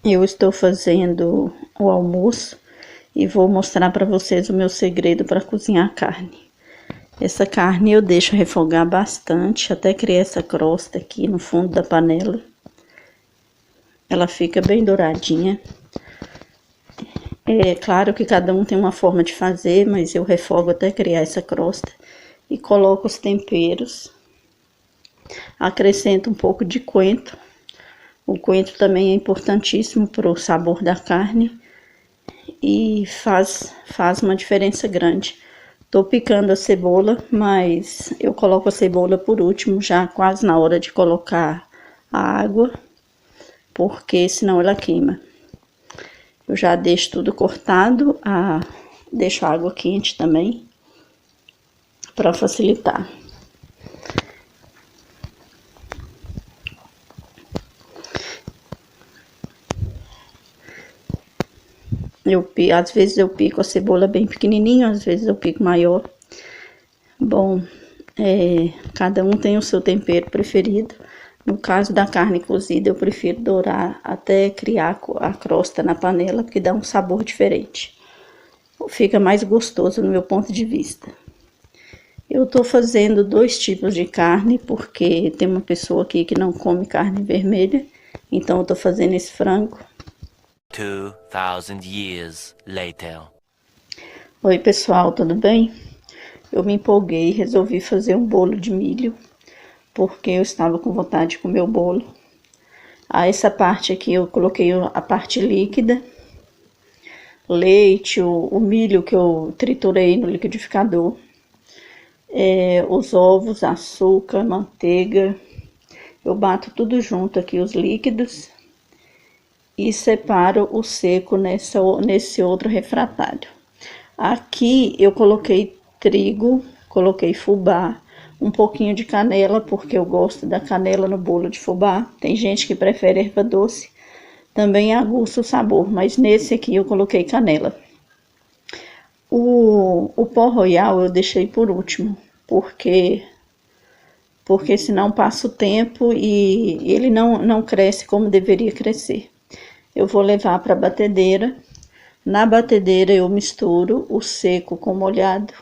Eu estou fazendo o almoço e vou mostrar para vocês o meu segredo para cozinhar carne. Essa carne eu deixo refogar bastante até criar essa crosta aqui no fundo da panela. Ela fica bem douradinha. É claro que cada um tem uma forma de fazer, mas eu refogo até criar essa crosta e coloco os temperos. Acrescento um pouco de coentro. O coentro também é importantíssimo para o sabor da carne e faz uma diferença grande. Tô picando a cebola, mas eu coloco a cebola por último, já quase na hora de colocar a água, porque senão ela queima. Eu já deixo tudo cortado, deixo a água quente também, para facilitar. Às vezes eu pico a cebola bem pequenininho, às vezes eu pico maior. Bom, cada um tem o seu tempero preferido. No caso da carne cozida, eu prefiro dourar até criar a crosta na panela, porque dá um sabor diferente. Fica mais gostoso no meu ponto de vista. Eu tô fazendo 2 tipos de carne, porque tem uma pessoa aqui que não come carne vermelha. Então eu tô fazendo esse frango. 2000 years later. Oi pessoal, tudo bem? Eu me empolguei e resolvi fazer um bolo de milho, porque eu estava com vontade de comer o bolo. Essa parte aqui eu coloquei a parte líquida, leite, o milho que eu triturei no liquidificador, os ovos, açúcar, manteiga. Eu bato tudo junto aqui, os líquidos, e separo o seco nesse outro refratário. Aqui eu coloquei trigo, coloquei fubá, um pouquinho de canela, porque eu gosto da canela no bolo de fubá. Tem gente que prefere erva doce, também aguça o sabor, mas nesse aqui eu coloquei canela. O pó royal eu deixei por último, porque senão passa o tempo e ele não cresce como deveria crescer. Eu vou levar para a batedeira. Na batedeira eu misturo o seco com o molhado,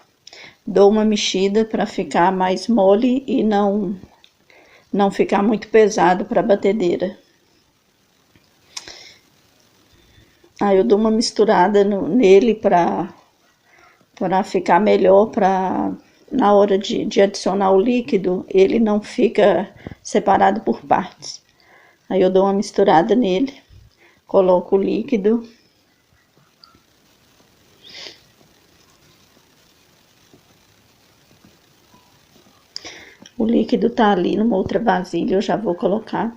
dou uma mexida para ficar mais mole e não ficar muito pesado para a batedeira. Aí eu dou uma misturada nele para ficar melhor, para na hora de adicionar o líquido, ele não fica separado por partes. Aí eu dou uma misturada nele, coloco o líquido. O líquido tá ali numa outra vasilha, eu já vou colocar.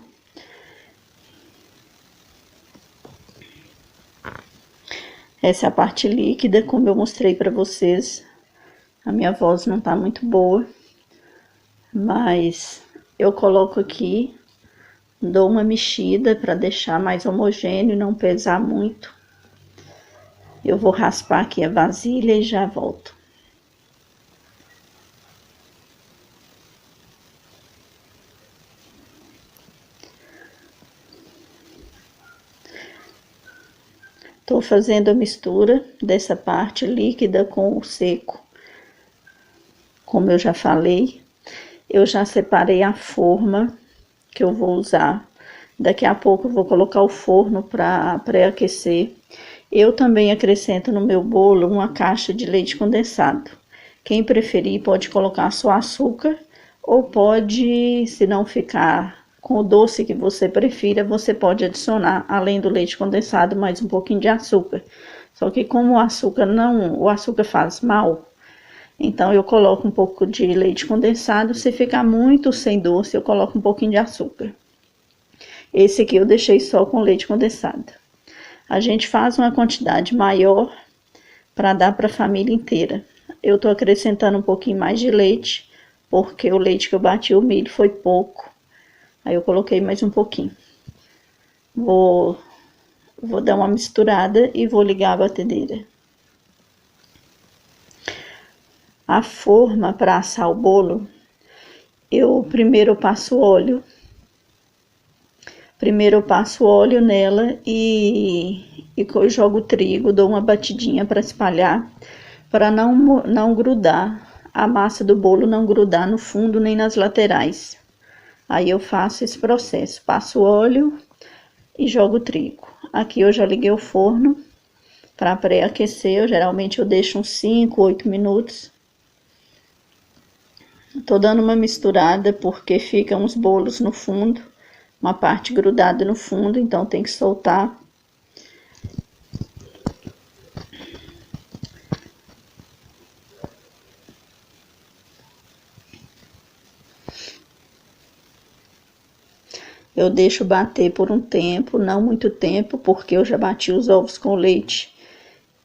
Essa é a parte líquida, como eu mostrei para vocês. A minha voz não tá muito boa, mas eu coloco aqui, dou uma mexida para deixar mais homogêneo e não pesar muito. Eu vou raspar aqui a vasilha e já volto. Tô fazendo a mistura dessa parte líquida com o seco. Como eu já falei, eu já separei a forma que eu vou usar. Daqui a pouco eu vou colocar o forno para pré-aquecer. Eu também acrescento no meu bolo uma caixa de leite condensado. Quem preferir pode colocar só açúcar ou pode, se não ficar com o doce que você prefira, você pode adicionar, além do leite condensado, mais um pouquinho de açúcar. Só que como o açúcar faz mal, então eu coloco um pouco de leite condensado. Se ficar muito sem doce, eu coloco um pouquinho de açúcar. Esse aqui eu deixei só com leite condensado. A gente faz uma quantidade maior para dar para a família inteira. Eu tô acrescentando um pouquinho mais de leite, porque o leite que eu bati o milho foi pouco. Aí eu coloquei mais um pouquinho. Vou dar uma misturada e vou ligar a batedeira. A forma para assar o bolo, primeiro eu passo óleo. Primeiro eu passo óleo nela e jogo o trigo, dou uma batidinha para espalhar, para não grudar, a massa do bolo não grudar no fundo nem nas laterais. Aí eu faço esse processo, passo óleo e jogo o trigo. Aqui eu já liguei o forno para pré-aquecer, geralmente eu deixo uns 5, 8 minutos. Tô dando uma misturada porque ficam uns bolos no fundo, uma parte grudada no fundo, então tem que soltar. Eu deixo bater por um tempo, não muito tempo, porque eu já bati os ovos com leite.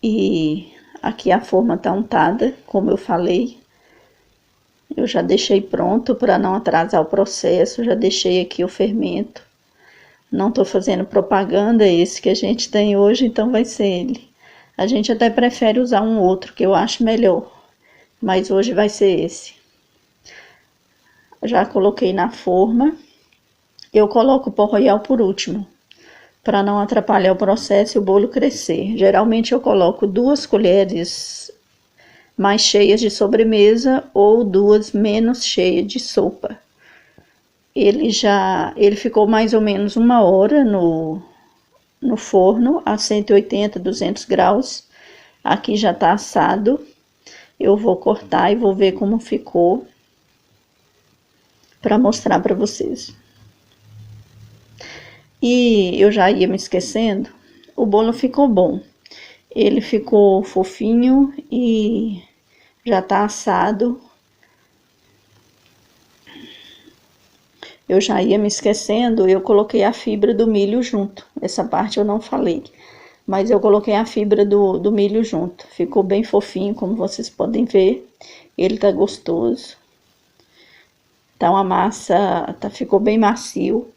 E aqui a forma tá untada, como eu falei. Eu já deixei pronto para não atrasar o processo, já deixei aqui o fermento. Não tô fazendo propaganda, esse que a gente tem hoje, então vai ser ele. A gente até prefere usar um outro, que eu acho melhor, mas hoje vai ser esse. Já coloquei na forma. Eu coloco o pó royal por último, para não atrapalhar o processo e o bolo crescer. Geralmente eu coloco 2 colheres mais cheias de sobremesa ou 2 menos cheias de sopa. Ele ficou mais ou menos 1 hora no forno a 180, 200 graus. Aqui já tá assado. Eu vou cortar e vou ver como ficou para mostrar para vocês. E eu já ia me esquecendo, o bolo ficou bom. Ele ficou fofinho e já tá assado. Eu já ia me esquecendo, eu coloquei a fibra do milho junto. Essa parte eu não falei, mas eu coloquei a fibra do milho junto. Ficou bem fofinho, como vocês podem ver. Ele tá gostoso. Tá uma massa, ficou bem macio.